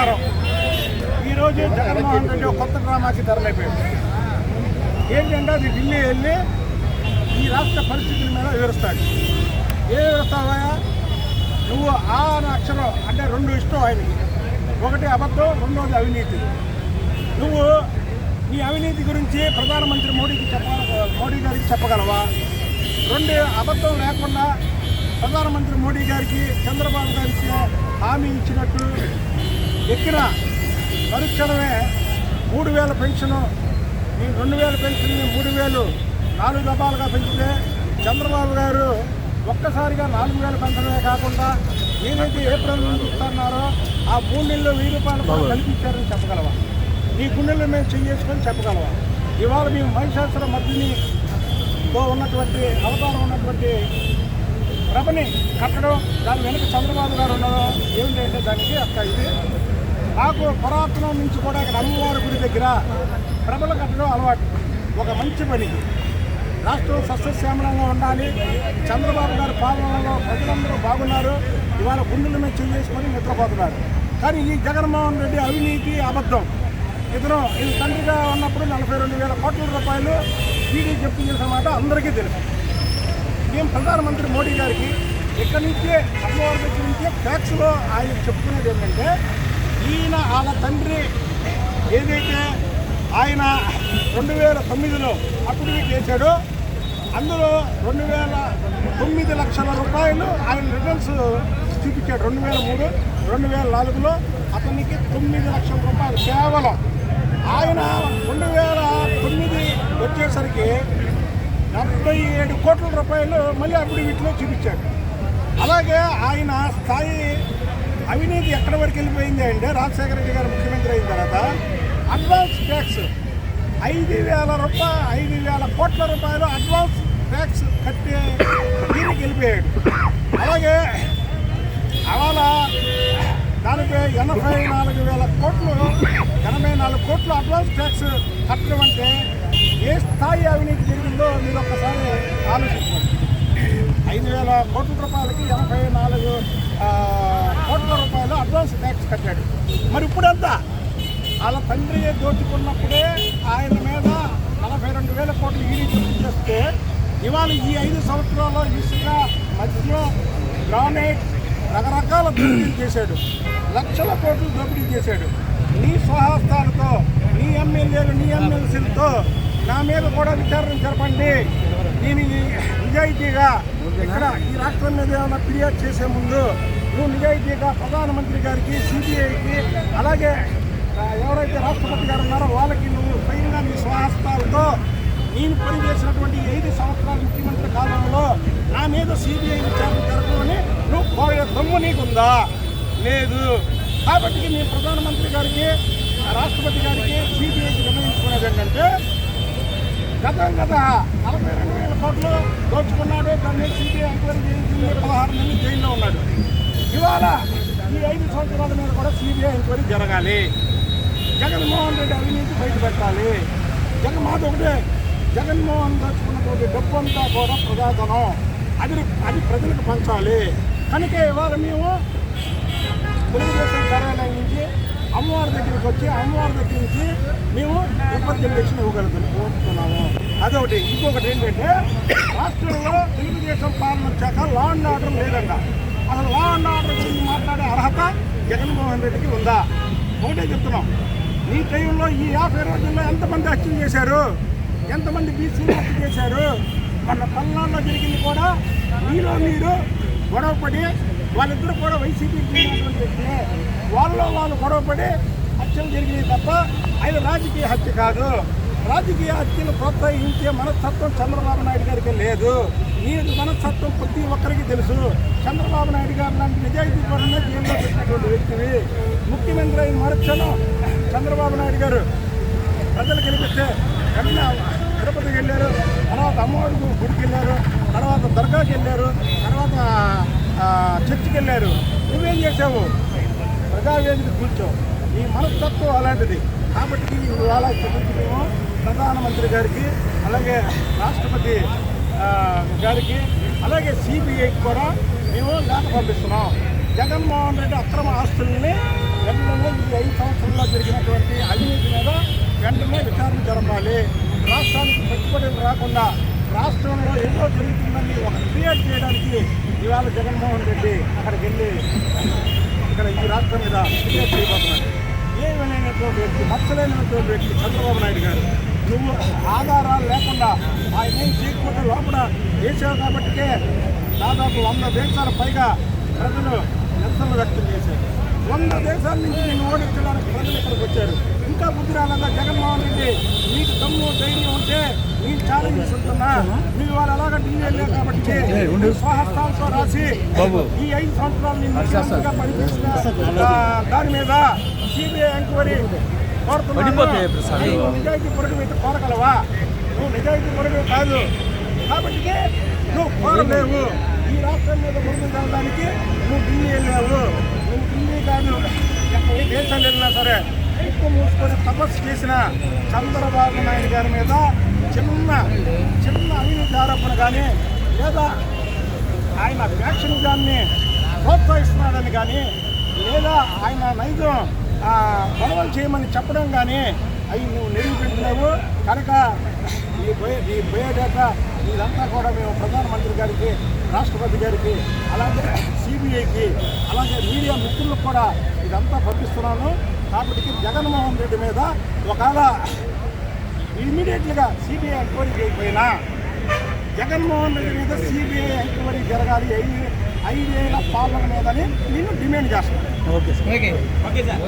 బంగారం. ఈరోజు జగన్మోహన్ రెడ్డి ఒక కొత్త డ్రామాకి తెరలేపాడు. ఏంటంటే అది ఢిల్లీ వెళ్ళి ఈ రాష్ట్ర పరిస్థితుల మీద వివరిస్తాడు. ఏం వివరిస్తావా? నువ్వు ఆ అక్షరం అంటే రెండు ఇష్టం ఆయనకి. ఒకటి అబద్ధం, రెండోది అవినీతి. నువ్వు నీ అవినీతి గురించి ప్రధానమంత్రి మోడీ గారికి చెప్పగలవా? రెండు అబద్ధం లేకుండా ప్రధానమంత్రి మోడీ గారికి చంద్రబాబు గారికి హామీ ఇచ్చినట్టు ఎక్కిన మరుక్షణమే 3000 పెన్షను, ఈ 2000 పెన్షన్ని 3000 4 దఫాలుగా పెంచితే చంద్రబాబు గారు ఒక్కసారిగా 4000 పెంచడమే కాకుండా ఏదైతే ఏప్రిల్ నుంచి ఇస్తున్నారో ఆ 3 నెలల్లో 1000 రూపాయలు కల్పించారని చెప్పగలవా? నీ గుండెల్లో మేము చేసుకొని చెప్పగలవా? ఇవాళ మేము మహిషాసుర మధ్యనితో ఉన్నటువంటి అవతారం ఉన్నటువంటి ప్రభని కట్టడం, దాని వెనుక చంద్రబాబు గారు ఉండడం ఏమిటంటే దానికి ఇది నాకు పురాతనం నుంచి కూడా ఇక్కడ అమ్మవారి గుడి దగ్గర ప్రభలు కట్టడం అలవాటు. ఒక మంచి పనికి రాష్ట్రం సస్యశ్యామలంగా ఉండాలి, చంద్రబాబు గారి పాలనలో ప్రజలందరూ బాగున్నారు, ఇవాళ గుండెల మీద చేసుకొని నిద్రపోతున్నారు. కానీ ఈ జగన్మోహన్ రెడ్డి అవినీతి, అబద్ధం. ఇది తండ్రిగా ఉన్నప్పుడు 42,000 కోట్ల రూపాయలు ఈడీ జప్తు చేసిన మాట అందరికీ తెలుసు. మేము ప్రధానమంత్రి మోడీ గారికి ఇక్కడి నుంచే అమ్మవారి దగ్గర నుంచే ట్యాక్స్లో ఆయన చెప్పుకునేది ఏంటంటే ఈయన వాళ్ళ తండ్రి ఏదైతే ఆయన 2009లో అఫిడవిట్ చేశాడో అందులో 2,09 లక్షల రూపాయలు ఆయన రిటర్న్స్ చూపించాడు. 2003, 2004లో అతనికి 9 లక్షల రూపాయలు కేవలం. ఆయన 2009 వచ్చేసరికి 77 కోట్ల రూపాయలు మళ్ళీ అఫిడవిట్లో చూపించాడు. అలాగే ఆయన స్థాయి అవినీతి ఎక్కడి వరకు వెళ్ళిపోయింది అంటే రాజశేఖర రెడ్డి గారు ముఖ్యమంత్రి అయిన తర్వాత అడ్వాన్స్ ట్యాక్స్ 5,000 కోట్ల రూపాయలు అడ్వాన్స్ ట్యాక్స్ కట్టే దీనికి వెళ్ళిపోయాడు. అలాగే అవాళ దానిపై 84,000 కోట్లు అడ్వాన్స్ ట్యాక్స్ కట్టడం అంటే ఏ స్థాయి అవినీతి జరిగిందో మీరు ఒక్కసారి ఆలోచించండి. 5,000 కోట్ల రూపాయలకి 84 కోట్ల రూపాయలు అడ్వాన్స్ ట్యాక్స్ కట్టాడు. మరి ఇప్పుడంతా వాళ్ళ తండ్రి దోచుకున్నప్పుడే ఆయన మీద 42,000 కోట్లు ఈడీ చూపించేస్తే ఇవాళ ఈ 5 సంవత్సరాల్లో ఇసుక, మద్యం, గ్రానైట్ రకరకాల దోపిడీ చేశాడు. లక్షల కోట్లు దోపిడీ చేశాడు. నీ స్వహస్తాలతో, నీ ఎమ్మెల్యేలు, నీ ఎమ్మెల్సీలతో నా మీద కూడా విచారణ జరపండి. నేను నిజాయితీగా ఇక్కడ ఈ రాష్ట్రం మీద ఏమైనా ఫిర్యాదు చేసే ముందు నువ్వు నిజాయితీగా ప్రధానమంత్రి గారికి, సిబిఐకి, అలాగే ఎవరైతే రాష్ట్రపతి గారు ఉన్నారో వాళ్ళకి నువ్వు స్వయంగా నీ స్వహస్తాలతో నేను పనిచేసినటువంటి 5 సంవత్సరాల ముఖ్యమంత్రి కాలంలో నా మీద సిబిఐ విచారణ జరపమని నువ్వు కోరే దమ్ము నీకుందా? లేదు. కాబట్టి నీ ప్రధానమంత్రి గారికి, రాష్ట్రపతి గారికి, సిబిఐకి నిర్ణయించుకునేది ఏంటంటే గత 42,000 కోట్లు దోచుకున్నాడు, దాన్ని సిబిఐ ఎంక్వైరీ చేయించింది, 16 నెలలు జైల్లో ఉన్నాడు. ఇవాళ ఈ 5 సంవత్సరాల మీద కూడా సిబిఐ ఎంక్వైరీ జరగాలి. జగన్మోహన్ రెడ్డి అవినీతి బయటపెట్టాలి. ఒకటే జగన్మోహన్ దోచుకున్నటువంటి డబ్బు అంతా కూడా ప్రజాధనం, అది ప్రజలకు పంచాలి. కనుక ఇవాళ మేము తెలుగుదేశం కార్యాలయం నుంచి అమ్మవారి దగ్గరికి వచ్చి అమ్మవారి దగ్గర నుంచి మేము రిప్రజెంటేషన్ ఇవ్వగలుగుతున్నాము. అదొకటి. ఇంకొకటి ఏంటంటే రాష్ట్రంలో తెలుగుదేశం పాలన వచ్చాక లా అండ్ ఆర్డర్ లేదంట. అసలు లా అండ్ ఆర్డర్ గురించి మాట్లాడే అర్హత జగన్మోహన్ రెడ్డికి ఉందా? ఒకటే చెప్తున్నాం. నీ టైంలో ఈ 50 రోజుల్లో ఎంతమంది హత్యలు చేశారు, ఎంతమంది బీసీలు హత్య చేశారు? మన పల్నాడులో జరిగింది కూడా మీరు గొడవపడి వాళ్ళిద్దరూ కూడా వైసీపీకి చెందినటువంటి వ్యక్తి, వాళ్ళు గొడవపడి హత్యలు జరిగినాయి తప్ప అది రాజకీయ హత్య కాదు. రాజకీయ హత్యలు ప్రోత్సహించే మనస్తత్వం చంద్రబాబు నాయుడు గారికి లేదు. ఈ మనస్తత్వం ప్రతి ఒక్కరికి తెలుసు. చంద్రబాబు నాయుడు గారు లాంటి నిజాయితీ పరంగా జైల్లో పెట్టినటువంటి వ్యక్తివి. ముఖ్యమంత్రి అయిన మరుక్షణం చంద్రబాబు నాయుడు గారు ప్రజలు గెలిపిస్తే వెంటనే తిరుపతికి వెళ్ళారు, తర్వాత అమ్మవారి గుడికి వెళ్ళారు, తర్వాత దర్గాకి వెళ్ళారు, తర్వాత చర్చికి వెళ్ళారు. నువ్వేం చేసావు? ప్రజావేదిక కూర్చో. ఈ మనస్తత్వం అలాంటిది. కాబట్టి ఇవాళ మేము ప్రధానమంత్రి గారికి, అలాగే రాష్ట్రపతి గారికి, అలాగే సిబిఐకి కూడా మేము లేఖ పంపిస్తున్నాం. జగన్మోహన్ రెడ్డి అక్రమ ఆస్తుల్ని వెంటనే ఈ కాకుండా రాష్ట్రంలో ఏదో జరుగుతుందని ఒక క్రియేట్ చేయడానికి ఇవాళ జగన్మోహన్ రెడ్డి అక్కడికి వెళ్ళి ఇక్కడ ఈ రాష్ట్రం మీద క్రియేట్ చేయబోతున్నాడు. ఏమీ లేనటువంటి వ్యక్తి, మచ్చలేనటువంటి వ్యక్తి చంద్రబాబు నాయుడు గారు. నువ్వు ఆధారాలు లేకుండా ఆయన ఏం చేయకపోతే లోపల చేసావు కాబట్టికే దాదాపు 100 దేశాల పైగా ప్రజలు నిరసనలు వ్యక్తం చేశారు. 100 దేశాల నుంచి నేను ఓడించడానికి ప్రజలు ఇక్కడికి వచ్చారు. ఇంకా బుద్ధి రాలేదా జగన్మోహన్ రెడ్డి? నీకు దమ్ము ధైర్యం ఉంటే నేను ఛాలెంజ్ ఉంటున్నా. మీరు వాళ్ళు అలాగా ఢిల్లీ వెళ్ళారు కాబట్టి స్వహస్తాలతో రాసి ఈ 5 సంవత్సరాలు నేను ముఖ్యమంత్రిగా పనిచేసిన దాని మీద సిబిఐ ఎంక్వైరీ కోరుతున్నాను. నిజాయితీ పొరుగు మీద కోరగలవా? నువ్వు నిజాయితీ పొరుగు కాదు కాబట్టి నువ్వు కోరలేవు. ఈ రాష్ట్రం మీద ముందుకు వెళ్ళడానికి నువ్వు ఢిల్లీ వెళ్ళావు. నువ్వు ఢిల్లీ కాదు, ఏ దేశాలు వెళ్ళినా సరే ఉప్పు మూసుకొని తపస్సు చేసిన చంద్రబాబు నాయుడు గారి మీద చిన్న అవినీతి ఆరోపణ కానీ లేదా ఆయన ఫ్యాక్షనిజాన్ని ప్రోత్సహిస్తున్నాడని కానీ లేదా ఆయన నైజం గొడవలు చేయమని చెప్పడం కానీ అవి నువ్వు నిరూపించలేవు. కనుక ఈ బయోడేటా ఇదంతా కూడా మేము ప్రధానమంత్రి గారికి, రాష్ట్రపతి గారికి, అలాగే సిబిఐకి, అలాగే మీడియా మిత్రులకు కూడా ఇదంతా పంపిస్తున్నాను. కాబట్టి జగన్మోహన్ రెడ్డి మీద ఒకవేళ ఇమ్మీడియట్గా సిబిఐ ఎంక్వైరీ చేయకపోయినా జగన్మోహన్ రెడ్డి మీద సిబిఐ ఎంక్వైరీ జరగాలి 5 ఏళ్ల పాలన మీదని నేను డిమాండ్ చేస్తాను. Okay sir.